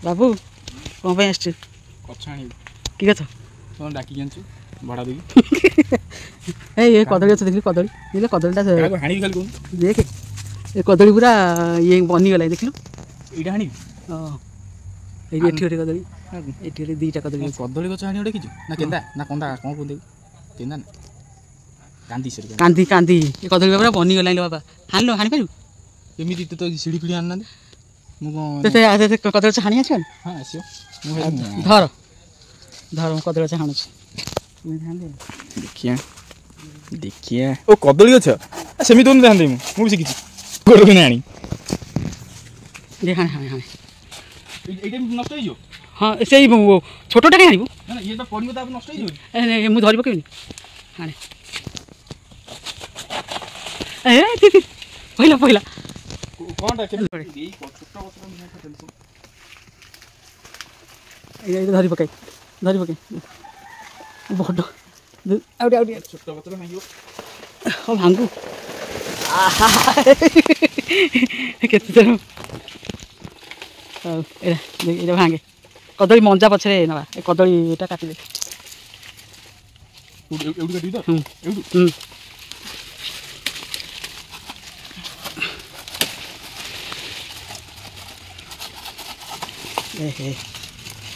बाबू कौन पे आस कि गछ डाक भड़ा दे ये कदली गछ देख कदली देख कदलीटा देख ये कदली पूरा ये बनीगला देखलु ये हाणी ये गोटे कदली ये दीटा कदली कदली गछ हाणी देखी ना केंदा ना कंदा कौन कहते केंदा ना कांदी सर कांदी कांदी ये कदली पूरा बनीगला बाबा हाणलो हाणी पारू एमती तो सीढ़ी फिड़ी आना कदली गछ हाणी आस हाँ आस धर धर कदली गछ हाणुच देखिए देखिए ओ कदली गछ सेमी तो ध्यान दे मुझे शिखी गोड़ को आनी हाँ हाँ हाँ नष्ट हो हाँ से छोटा कहीं आनबू ना ये तो पड़ो तो नष्ट हो मुझे धर पकेबी हाँ पहला पहला कौन धरी पकाई बड़ छोट पत्र भांगो हाँ भांगू केते भांगे कदली मंजा पछे ना कदली एटा काटी दे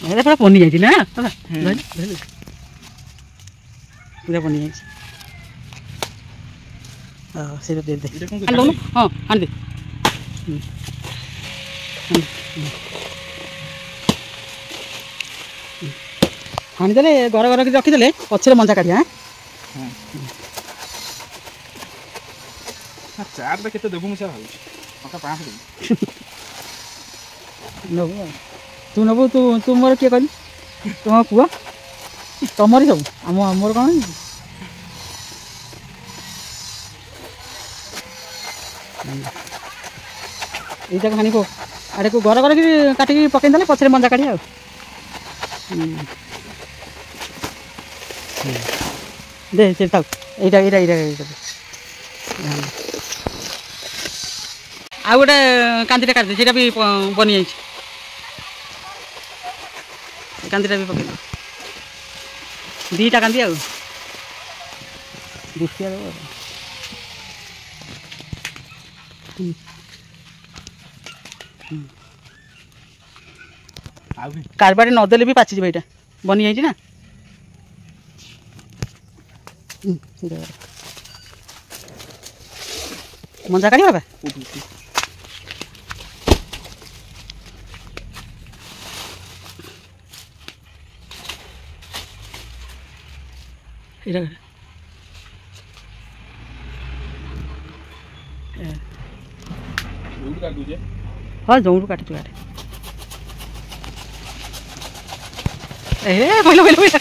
पूरा बनी जाए ना पूरा बनी जाए से दे दे हाँ हाँ दे हाणीदे घर घर की रखीदे पचर मंजा काढ़िया चार के देबू मुझे भाई नबू तू नबू तू तू मोर किए कहली तुम पुआ तुमरी सब मोर कौन यही हाणी को आड़े को घर घर की काटिक पकईदे पचर मंजा काढ़ी दे से था आ गोटे कांदीटा काटदे से भी बनी जाए कांदीटा भी पकड़ दीटा कांदी आ दुष्टिया कारबारे नदेले भी पाची ये बनी जाए ना मंजा काढ़ी बाबा हाँ जौरू काटे तू काटे पहले पहले पहले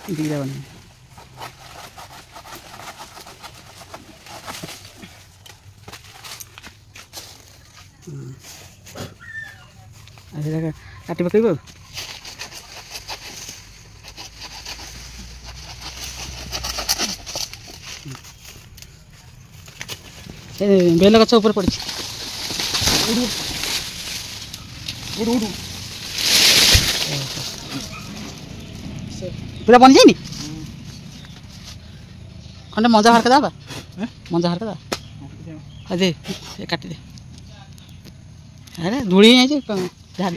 दीदा बने काटी पकड़ बेल गछ ऊपर पड़ी पूरा बन जाए खंडे मंजा बाहर कर मंजा बाहर कर दे काटी दे अरे धूली जाए झाड़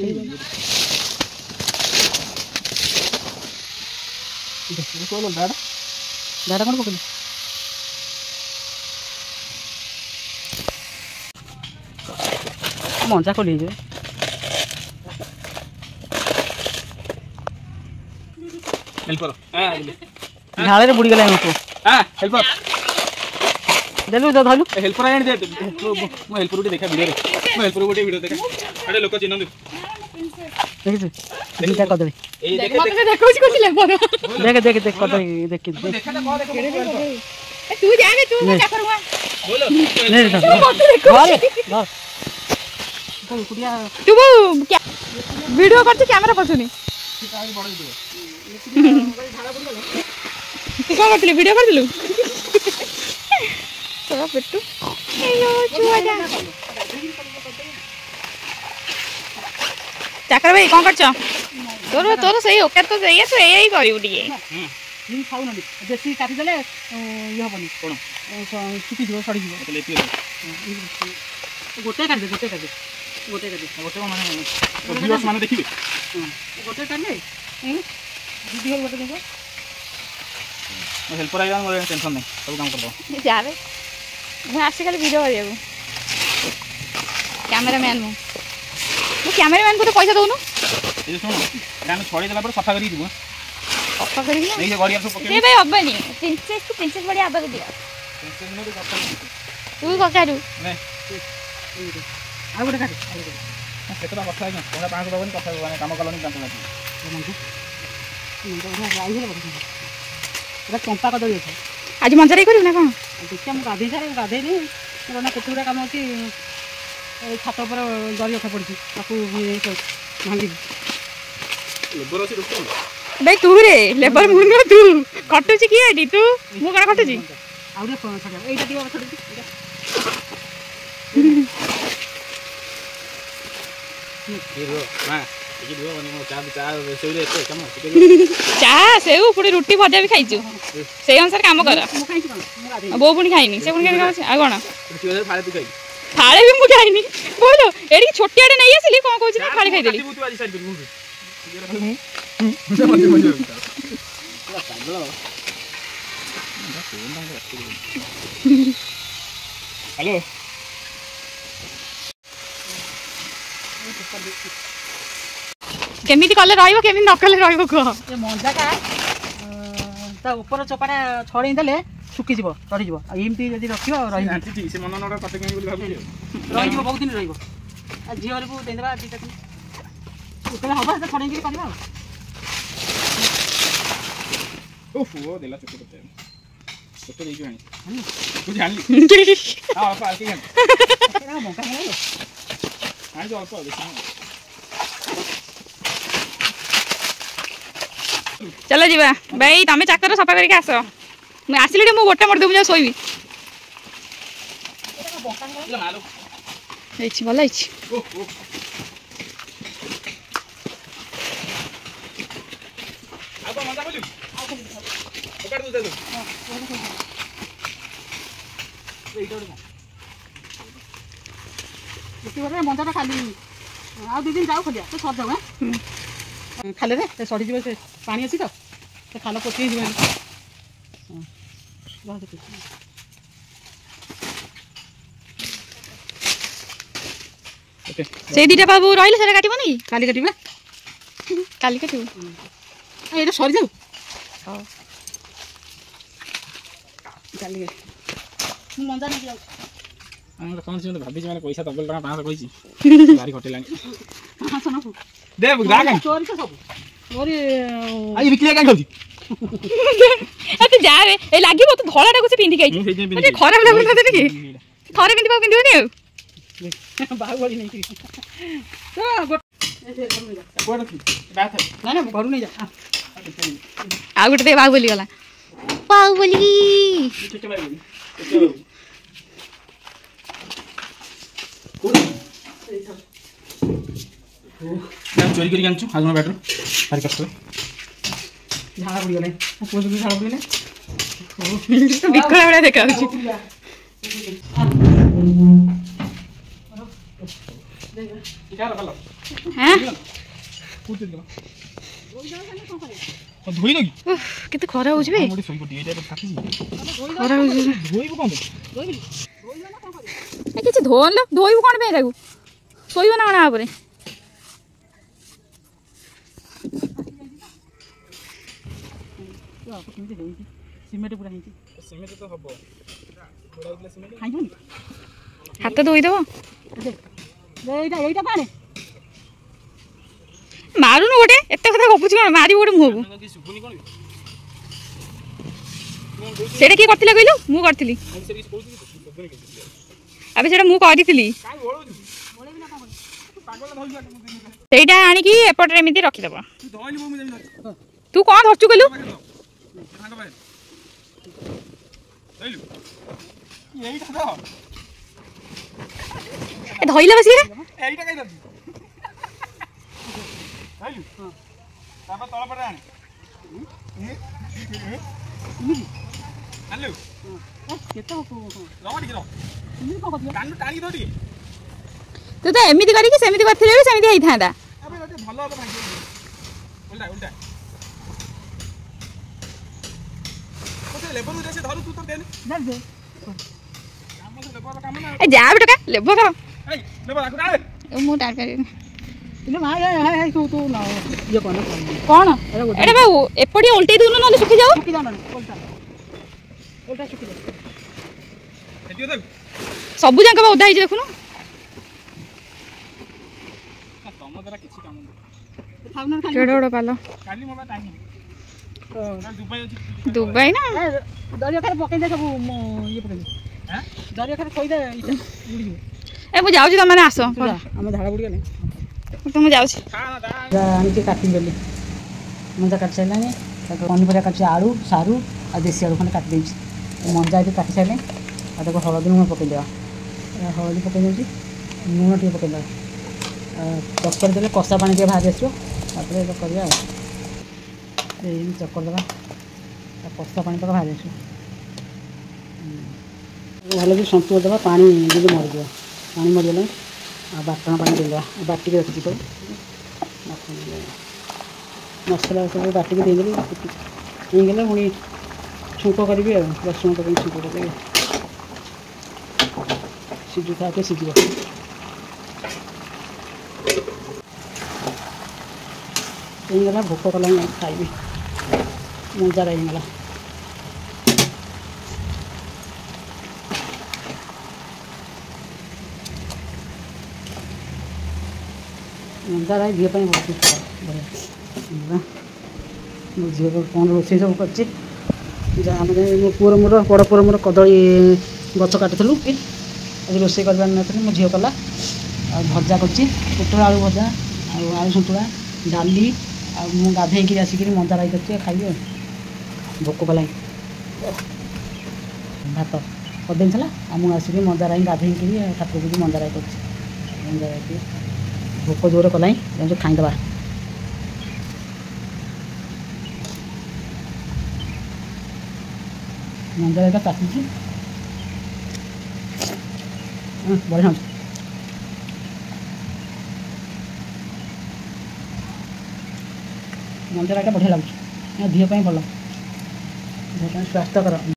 दादा कौन पकड़ मंजा खोल झाड़े बुड़ी गला हेल्पर देलु तो धलु हेल्पर आनी दे मो हेल्पर गोटे देखा वीडियो मो हेल्पर गोटे वीडियो देखा अरे लोक चिन्ह देखिछु दीटा कदली ए देख मते देखौछि कोछि लागबो देख देख देख कदली देखि देखा ना कौन देखा तू जाने तू मजा करूंगा बोलो नहीं धर कुड़िया तू क्या वीडियो करछ कैमरा पछुनी क्या करथिले वीडियो कर दिलु तो पेटू ଚାକର ଭାଇ କ'ଣ କରୁଛ? ତୋର ସେଇ ଓକେ ତ ସେଇଆ ତୁ ଏଇଆ ହିଁ କରିବୁ ଟିକେ। ଖାଉନାହାନ୍ତି ବେଶୀ କାଟିଦେଲେ ଇଏ ହେବନି କ'ଣ ଶୁଖିଯିବ ସଡ଼ିଯିବ। ଗୋଟେ କାଟିଦେ ଗୋଟେ କାଟିଦେ ଗୋଟେ କାଟିଦେ ଗୋଟେ ମାନେ ଦେଖିବେ ଗୋଟେ କାଟିଲେ ଦିଦି ଘର ଗୋଟେ ଦେବ ହେଲ୍ପର ଆଇଲା ମୋର ଟେନସନ୍ ନାହିଁ ସବୁ କାମ କରିଦେବ। ଯାବେ ମୁଁ ଆସି ଖାଲି ଭିଡ଼ିଓ କରିବାକୁ କ୍ୟାମେରାମ୍ୟାନ୍ ମୁଁ କ୍ୟାମେରାମ୍ୟାନ୍କୁ ତ ପଇସା ଦେଉନୁ। ଏ ଶୁଣୁ ଆମେ ଛଡ଼େଇ ଦେଲା ପରେ ସଫା କରିକି ଯିବୁ ସଫା କରିକି ନେଇ ସେ ଗଡ଼ିଆ ସବୁ ପକେଇ ସେ ଭାଇ ହବନି ପ୍ରିନ୍ସେସ୍କୁ ପ୍ରିନ୍ସେସ୍ ଭଳିଆ ଆବାକୁ ଦିଅ ତୁ କକାରୁ ଆଉ ଗୋଟେ କାଟି କେତେଟା କଥା ଆଜ୍ଞା ତମେ 500 ଦେବନି କଥା ମାନେ କାମ କଲନି 500 ଲାଗି ଏଇଟା ଚମ୍ପା କଦଳୀ ଅଛି। ଆଜି ମଞ୍ଜାରେ କରିବୁ ନା କ'ଣ? ଦେଖିବା ମୁଁ ଗାଧେଇ ସାରେ ଗାଧେଇନି ମୋର ନା କେତେ ଗୁଡ଼ା କାମ ଅଛି। ଏଇ ଛାତ ଉପରେ ଜରି ରଖା ପଡ଼ିଛି ତାକୁ ଭାଙ୍ଗିବି। ଲେବର ଅଛି ଦୋସ୍ତ ଭାଇ ତୁ ରେ ଲେବର ମୁଁ ନୁହଁ ତୁ କଟୁଛି କିଏ ଏଠି ତୁ ମୁଁ କ'ଣ କଟୁଛି? ଆଉ ଟିକେ ଏଇଟା ଟିକେ ଛାଡ଼ୁଛି ଚା ସେଉ ପୁଣି ରୁଟି ଭଜା ବି ଖାଇଛୁ ସେଇ ଅନୁସାରେ କାମ କର। ବୋଉ ପୁଣି ଖାଇନି ସେ ପୁଣି କେମିତି ଖାଉଛି ଆଉ କ'ଣ ଫାଳେ ବି ମୁଁ ଖାଇନି ବୋଲ ଏଠିକି ଛୋଟିଆଟେ ନେଇ ଆସିଲି କ'ଣ କହୁଛି ନା ଫାଳେ ଖାଇଦେଲି। ହ୍ୟାଲୋ କେମିତି କଲେ ରହିବ କେମିତି ନ କଲେ ରହିବ କୁହ? ଏ ମଞ୍ଜାଟା ତା ଉପର ଚୋପାଟା ଛଡ଼େଇ ଦେଲେ ଶୁଖିଯିବ ଚଢ଼ିଯିବ ଆଉ ଏମିତି ଯଦି ରଖିବ ରହିବ ରହିଯିବ ବହୁତ ଦିନ ରହିବ। ଆଉ ଝିଅକୁ ଦେଇଦେବା ଦୁଇଟା ଦିନ ଯେତେବେଳେ ହବ ସେଟା ଛଡ଼େଇକିରି କରିବା ଆଉ। ଦେଲା ଛୋଟ ଛୋଟ ଦେଇକି ଆଣି ଜାଣିଲି ଅଳ୍ପ ଚାଲ ଯିବା ଭାଇ ତମେ ଚାକର ସଫା କରିକି ଆସ ମୁଁ ଆସିଲି ଟିକେ ମୁଁ ଗୋଟେ ମରିଦେବି ମୁଁ ଯାଉ ଶୋଇବି। ହେଇଛି ଭଲ ହେଇଛି। ମଞ୍ଜାଟା ଖାଲି ଆଉ 2 ଦିନ ଯାଉ ଖୋଲିଆ ତ ସରିଯାଉ ଖାଲିରେ ସେ ସଡ଼ିଯିବ ସେ ପାଣି ଅଛି ତ ସେ ଖାଲ ପଚି ହେଇଯିବ। ସେଇ ଦୁଇଟା ବାବୁ ରହିଲେ ସେଟା କାଟିବନି କାଲି କାଟିବା କାଲି କାଟିବୁ ଏଇଟା ସରିଯାଉ ହଉ କାଲି ମୁଁ ମଞ୍ଜା ନେଇକି ଯାଉଛି। ଆମର କ'ଣ ସେ ଭାବିଛି ମାନେ ପଇସା ଡବଲ ଟଙ୍କା 500 କହିଛି ଗାଡ଼ି ଘଟିଲାଣି ଦେ ଚୋରି ତ ସବୁ ଚୋରି ଆଜି ବିକ୍ରି କାହିଁ ଖାଉଛି ତୁ ଯା ରେ ଏ ଲାଗିବ ତୁ ଧଳାଟାକୁ ସେ ପିନ୍ଧିକି ଆଇଛି ଖରାପ ଲାଗୁନି ତତେ ଟିକେ ଥରେ ପିନ୍ଧିବାକୁ ପିନ୍ଧିବନି ଆଉ ବାହୁବଳି ନେଇକି ଘରୁ ନେଇଯା ଆଉ ଗୋଟେ ବାହୁବଲି ଗଲା ବାହୁବଲି ଚୋରି କରିକି ଆଣିଛୁ ହାଜମା ବ୍ୟାଟରୁ ଭାରି କଷ୍ଟ ଝାଡ଼ା ପଡ଼ିଗଲାଣି ପୁଅ ଯଦି ଝାଡ଼ା ପଡ଼ିଗଲେ ବିକଳା ଭଳିଆ ଦେଖାଯାଉଛି। କେତେ ଖରା ହଉଛି ବେ କିଛି ଧୋଇଲ ଧୋଇବୁ କ'ଣ ପାଇଁ ତାକୁ ଶୋଇବ ନା କ'ଣ ଉପରେ ସିମେଣ୍ଟ ପୁରା ହେଇଛି ହାତ ଧୋଇଦେବ ଏଇଟା ପାଣି ମାରୁନୁ ଗୋଟେ ଏତେ କଥା ଗପୁଛୁ କ'ଣ ମାରିବୁ ଗୋଟେ ମୁହଁକୁ ସେଇଟା କିଏ କରିଥିଲା କହିଲୁ ମୁଁ କରିଥିଲି ଆବେ ସେଇଟା ମୁଁ କରିଥିଲି ସେଇଟା ଆଣିକି ଏପଟରେ ଏମିତି ରଖିଦେବ ତୁ କ'ଣ ଧରଛୁ କହିଲୁ ଏ ଧଇଲା ବସିକି এইটা কাই দবি আইলু তারপর তଳ পড়ে আনে আনলু କେତେ ରହ ଟିକେ ରହ କାନ ଟାଣି ଦଉ ଟିକେ ତୁ ତ ଏମିତି କରିକି ସେମିତି କରିଥିଲେ ବି ସେମିତି ହେଇଥାନ୍ତା ଆବେ ଗୋଟେ ଭଲ ହବ ଭାଇ ଉଲ୍ଟା ଉଲ୍ଟା କୋତେ ଲେବର ସେ ଧରୁ ତୁ ତ ଦେନି ଆମ ସେ ଲେବର କାମ ନା ଏ ଯା ବି ଟକା ଲେବ କର ଏଇ ଲେବର ଆକୁ ଆବେ ମୁଁ ଟାଣି ପାରିବିନି ଇଲୋ ମା ହାଇ ତୁ ତୁ ନା ଇଏ କଣ କ'ଣ ଏଇଟା ବା ଏପଟେ ଓଲଟେଇ ଦେଉନୁ ନହେଲେ ଶୁଖିଯାଉ ଶୁକି ଯାଉ ନା ଓଲଟା ଓଲଟା ଶୁକି ଯାଉ ଏତିକି ଦେବୁ ସବୁ ଯାକ ବା ଓଦା ହେଇଛି ଦେଖୁନୁ ତମ ଦ୍ୱାରା କିଛି କାମ ନାହିଁ କେଡ଼େ ବଡ଼ ପାଲ କାଲି ମୋ ପାଇଁ ଟାଇମ୍ ଦୁବାଇ ଅଛି ଦୁବାଇ ନା ଦରିଆ ଖାରେ ପକେଇ ଦେ ସବୁ ଇଏ ପକେଇ ଦେ ହାଁ ଦରିଆ ଖାରେ ଥୋଇ ଦେ ଉଡ଼ିଯିବ ଏ ମୁଁ ଯାଉଛି ତମେ ଆସ ଆମେ ଝାଡ଼ା ବୁଡ଼ିଗଲେ ମୁଁ ଯାଉଛି ଆଣିକି କାଟିବି ବୋଲି ମଞ୍ଜା କାଟି ସାରିଲାଣି ତାକୁ ପନିପରିବା କାଟିଛି ଆଳୁ ସାରୁ ଆଉ ଦେଶୀ ଆଳୁ ଖଣ୍ଡେ କାଟି ଦେଇଛି ମଞ୍ଜା ଏଠି କାଟି ସାରିଲାଣି ଆଉ ତାକୁ ହଳଦୀ ଲୁଣ ପକେଇଦେବା ହଳଦୀ ପକେଇ ଦେଉଛି ଲୁଣ ଟିକେ ପକେଇଦେବା ଚକଡ଼ି ଦେଲେ କଷା ପାଣି ଟିକେ ବାହାରି ଆସିବ ତାପରେ ଏଇଟା କରିବା ଆଉ ଏମିତି ଚକଡ଼ି ଦେବା କଷା ପାଣି ତକ ବାହାରି ଆସିବ ଭଲକି ସନ୍ତୁଳ ଦେବା ପାଣି ଯଦି ମରିଯିବ ପାଣି ମରିଗଲେ ଆଉ ବାଟଣ ପାଣି ଦେଇଦେବା ବାଟିକି ରଖିଛି ସବୁ ମସଲା ସବୁ ବାଟିକି ଦେଇଦେଲି ହେଇଗଲେ ପୁଣି ଛୁଙ୍କ କରିବି ଆଉ ରସୁଣ ପକେଇ ଛୁଙ୍କ କରିଦେବି ସିଝୁଥାଏ ଟିକେ ସିଝିବ ହେଇଗଲା ଭୋକ କଲାଣି ଖାଇବି ମଞ୍ଜାରେ ହେଇଗଲା ମଞ୍ଜା ରାଇ ଝିଅ ପାଇଁ ବହୁତ ବଢ଼ିଆ ମୋ ଝିଅ କ'ଣ ରୋଷେଇ ସବୁ କରିଛି ଆମେ ମୋ ପୁଅର ମୋର ବଡ଼ ପୁଅର ମୋର କଦଳୀ ଗଛ କାଟିଥିଲୁ ଆଜି ରୋଷେଇ କରିବାର ନଥିଲି ମୋ ଝିଅ କଲା ଆଉ ଭଜା କରିଛି ପୋଟଳ ଆଳୁ ଭଜା ଆଉ ଆଳୁ ସନ୍ତୁଳା ଡାଲି ଆଉ ମୁଁ ଗାଧେଇକି ଆସିକିରି ମଞ୍ଜା ରାଇ କରିଛି ଖାଇବି ଆଉ ଭୋକ କଲାଣି ଭାତ କରିଦେଇଥିଲା ଆଉ ମୁଁ ଆସିକି ମଞ୍ଜା ରାଇ ଗାଧେଇକିରି ଠାକୁର ପୂଜି ମଞ୍ଜା ରାଇ କରିଛି ମଞ୍ଜା ରାଇ ଭୋକ ଜୋରେ କଲାଣି ଯାଉଛି ଖାଇଦେବା ମଞ୍ଜା ରାଇଟା କାଟିଛି ବଢ଼ିଆ ହେଉଛି ମଞ୍ଜା ରାଇଟା ବଢ଼ିଆ ଲାଗୁଛି ଦେହ ପାଇଁ ଭଲ ଦେହ ପାଇଁ ସ୍ୱାସ୍ଥ୍ୟକର